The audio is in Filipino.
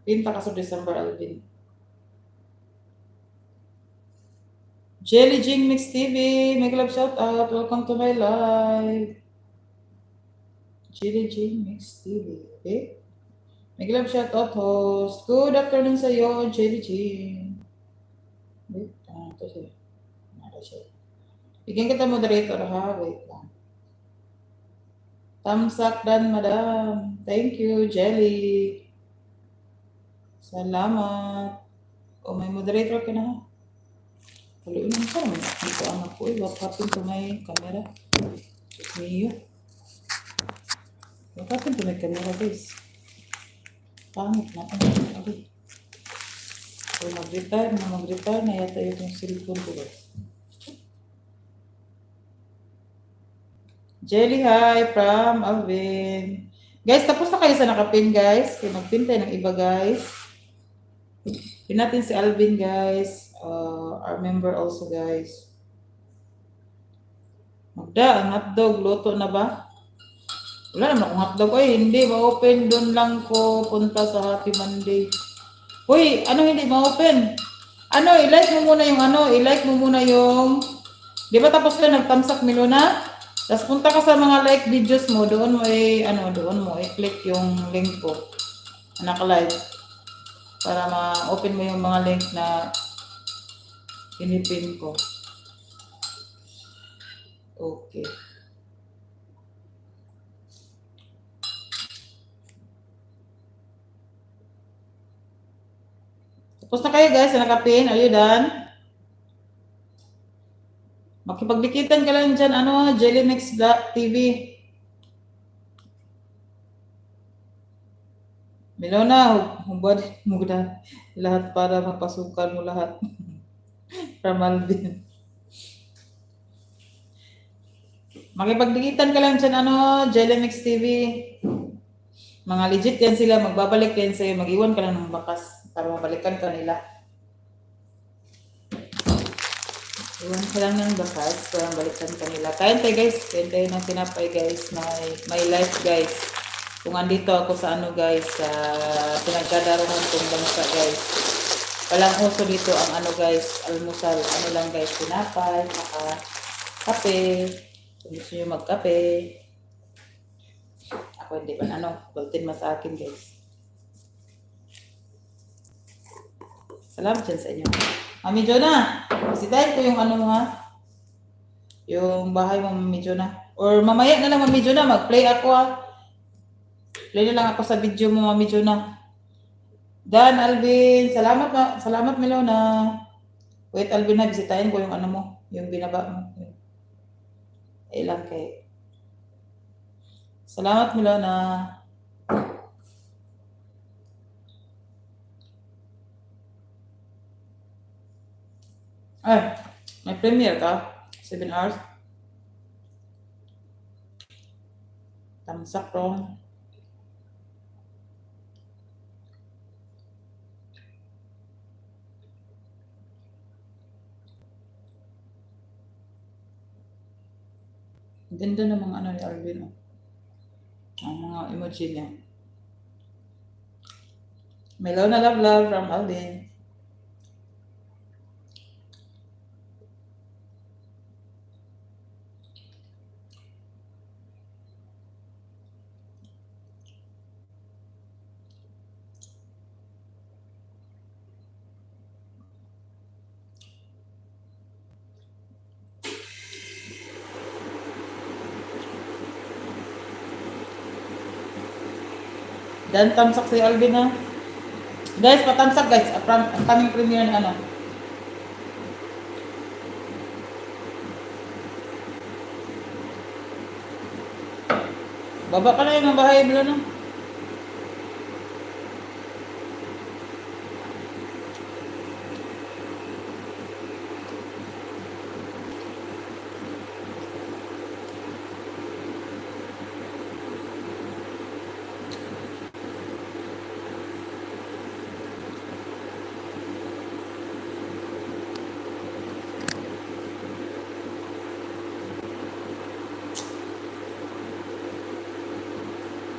Pinta ka sa December, Alvin. Jelly Jing Mix TV, make love shout out. Welcome to my live. Jelly Jing Mix TV, okay? Make love shout out, host. Good afternoon sa iyo, Jelly Jing. Wait, ito siya. Nara siya. Bigyan kita moderator ha, wait lang. Thumbs up dan, madam. Thank you, Jelly. Salamat. Oh, may moderator ka na ha. Haluin mo sa naman. Ito ang ako. What happened to my camera? Diyos mio. What happened to my camera, guys? Pangit na. Okay. So, mag-retire na yata yung cellphone ko, guys. Jelly, hi from Alvin. Guys, tapos na kayo sa nakapin, guys. Kaya magpin tayo ng iba, guys. Pin natin si Alvin, guys. Our member also, guys. Magda, ang hotdog, luto na ba? Wala naman akong hotdog. Ay, hindi, ma-open. Doon lang ko punta sa Happy Monday. Uy, ano hindi ma-open? Ano, i-like mo muna yung, di ba tapos ka nag-thumbs up Milona? Tapos punta ka sa mga like videos mo, doon mo i-click yung link ko. Naka-live. Para ma-open mo yung mga link na pinipin ko. Okay. Tapos na kayo guys, nakapin. Are you done? Makipagdikitan ka lang dyan, Jellymix TV. Milona, hubad mo na lahat para mapasukan mo lahat. From Alvin. Makipagdikitan ka lang dyan, Jellymix TV. Mga legit yan sila, magbabalik yan sa'yo, mag-iwan ka lang ng bakas para mabalikan ka nila. Iwan ka lang ng bakas para balikan ka nila. Kain tayo guys. Kain tayo ng tinapay guys. My life guys. Kung andito ako sa guys. Sa pinagkadaroon kong bansa guys. Walang uso dito ang guys. Almusal. Lang guys. Tinapay. Saka kape. Kung gusto nyo magkape. Ako hindi ba Baltin mas sa akin guys. Salamat dyan sa inyo. Mami Jonah, bisitahin ko yung mo ha. Yung bahay mo, Mami Jonah. Or mamaya na lang, Mami Jonah, mag-play ako ha. Play na lang ako sa video mo, Mami Jonah. Dan, Alvin, salamat Milona. Wait, Alvin na, bisitahin ko yung mo, yung binaba mo. Ilang kay. Salamat Milona. Ay, may premiere ka? 7 hours? Tamsak wrong. Ganda ng mga ni Alvin. Ang mga emoji niya. Melona love from Alvin. Dan tamsak si Alvin ha. Guys, patamsak guys. Ang kaming premiere na Baba ka na yung bahay, Milona.